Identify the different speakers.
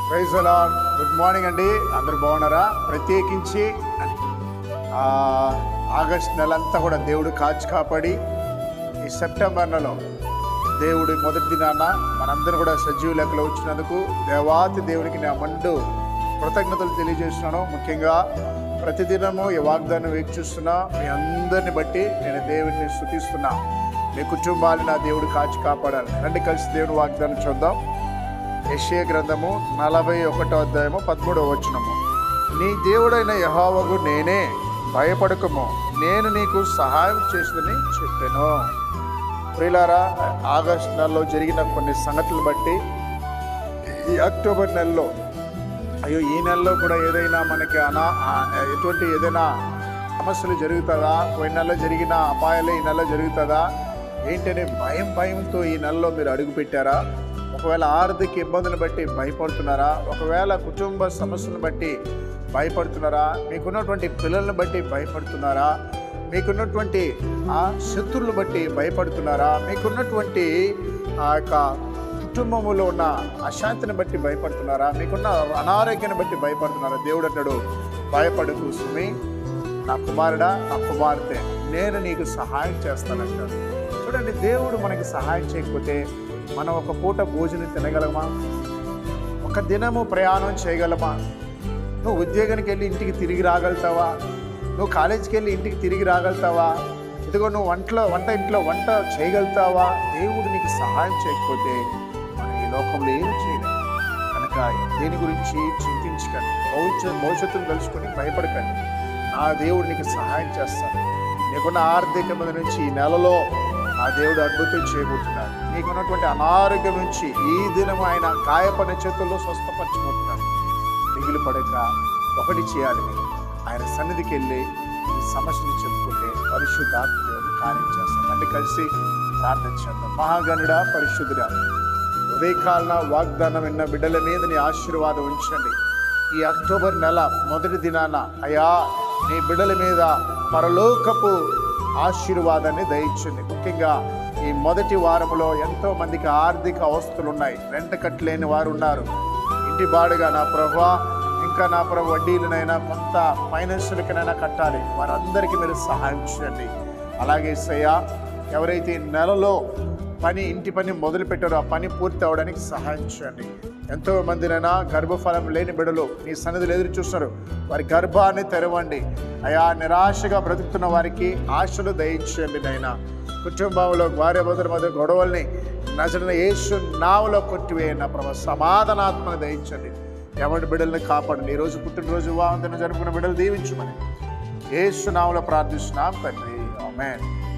Speaker 1: Praise the lord. Good morning అండి, అందరూ బాగున్నారా? ప్రత్యేకించి ఆగస్ట్ నెలంతా కూడా దేవుడు కాపాడి ఈ సెప్టెంబర్ నెలలో దేవుడి మొదటి దినాన మనందరూ కూడా సజీవ లెక్కలో వచ్చినందుకు దేవాతి దేవునికి నా మండు కృతజ్ఞతలు తెలియజేస్తున్నాను. ముఖ్యంగా ప్రతిదినము ఈ వాగ్దానం వీక్షిస్తున్నా మీ అందరిని బట్టి నేను దేవుడిని స్తుతిస్తున్నా. మీ కుటుంబాలు నా దేవుడు కాపాడాలి. రండి కలిసి దేవుని వాగ్దానం చూద్దాం. యెషయా గ్రంథము 41వ అధ్యాయము 13వ వచనము. నీ దేవుడైన యెహోవాకు నేనే, భయపడకము, నేను నీకు సహాయం చేస్తుందని చెప్పాను. ప్రియులారా, ఆగస్టు నెలలో జరిగిన కొన్ని సంఘటనలు బట్టి ఈ అక్టోబర్ నెలలో ఈ నెలలో కూడా ఏదైనా మనకి ఎటువంటి ఏదైనా సమస్యలు జరుగుతుందా, పోయిన నెలలో జరిగిన అపాయాలు ఈ నెలలో జరుగుతుందా ఏంటనే భయంతో ఈ నెలలో మీరు అడుగు పెట్టారా? ఒకవేళ ఆర్థిక ఇబ్బందులను బట్టి భయపడుతున్నారా? ఒకవేళ కుటుంబ సమస్యలను బట్టి భయపడుతున్నారా? మీకున్నటువంటి పిల్లలను బట్టి భయపడుతున్నారా? మీకున్నటువంటి శత్రువులను బట్టి భయపడుతున్నారా? మీకున్నటువంటి ఆ యొక్క కుటుంబంలో ఉన్న అశాంతిని బట్టి భయపడుతున్నారా? మీకున్న అనారోగ్యాన్ని బట్టి భయపడుతున్నారా? దేవుడు అన్నాడు, భయపడకు సుమి, నా కుమారుడా, నా కుమార్తె, నేను నీకు సహాయం చేస్తానంటాడు. చూడండి, దేవుడు మనకి సహాయం చేయకపోతే మనం ఒక పూట భోజనం తినగలమా? ఒక దినము ప్రయాణం చేయగలమా? నువ్వు ఉద్యోగానికి వెళ్ళి ఇంటికి తిరిగి రాగలుగుతావా? నువ్వు కాలేజీకి వెళ్ళి ఇంటికి తిరిగి రాగలుగుతావా? ఇదిగో నువ్వు ఇంట్లో వంట చేయగలుగుతావా? దేవుడు నీకు సహాయం చేయకపోతే మనం ఈ లోకంలో ఏం చేయలేము. కనుక దేని గురించి చింతించకండి, భవిష్యత్తును తెలుసుకొని భయపడకండి. నా దేవుడు నీకు సహాయం చేస్తాడు. నీకున్న ఆర్థిక మీద నుంచి ఈ నెలలో ఆ దేవుడు అద్భుతం చేయబోతున్నాడు. నీకున్నటువంటి అనారోగ్యం నుంచి ఈ దినం ఆయన గాయపడిన చేతుల్లో స్వస్థపరచబోతున్నాడు. మిగిలి పడక ఒకటి చేయాలి, మీరు ఆయన సన్నిధికి వెళ్ళి ఈ సమస్యను చెప్పుకుంటే పరిశుద్ధాత్మ దేవుడు కార్యం చేస్తాడు. అంటే కలిసి ప్రార్థన చేద్దాం. మహాగణుడా, పరిశుద్ధుడా, ఉదయకాలన వాగ్దానం విన్న బిడ్డల మీద నీ ఆశీర్వాదం ఉంచండి. ఈ అక్టోబర్ నెల మొదటి దినాన అయా నీ బిడ్డల మీద పరలోకపు ఆశీర్వాదాన్ని దయచండి. ముఖ్యంగా ఈ మొదటి వారంలో ఎంతో మందికి ఆర్థిక అవస్థలు ఉన్నాయి. రెంట కట్టలేని వారు ఉన్నారు. ఇంటి బాడుగా నా ప్రభువా, ఇంకా నా ప్రభు వడ్డీలనైనా కొంత ఫైనాన్షియల్కైనా కట్టాలి. వారందరికీ మీరు సహాయం చేయండి. అలాగే సయ్యా, ఎవరైతే నెలలో ఇంటి పని మొదలు పెట్టారో ఆ పని పూర్తి అవడానికి సహాయం చేయండి. ఎంతో మందినైనా గర్భఫలం లేని బిడ్డలు నీ సన్నిధిలో ఎదురు చూస్తున్నారు. వారి గర్భాన్ని తెరవండి అయా. నిరాశగా బ్రతుకుతున్న వారికి ఆశలు దయచేయండి నైనా. కుటుంబంలో భార్యాభర్తల మధ్య గొడవల్ని నజరైన యేసు నామములో కొట్టివేయండి. నా ప్రభు సమాధానాత్మను దయచండి. ఎవరి బిడ్డల్ని కాపాడండి. ఈరోజు పుట్టినరోజు వాందన జరుపుకున్న బిడ్డలు దీవించమని యేసు నామములో ప్రార్థిస్తున్నాం తండ్రి, ఆమేన్.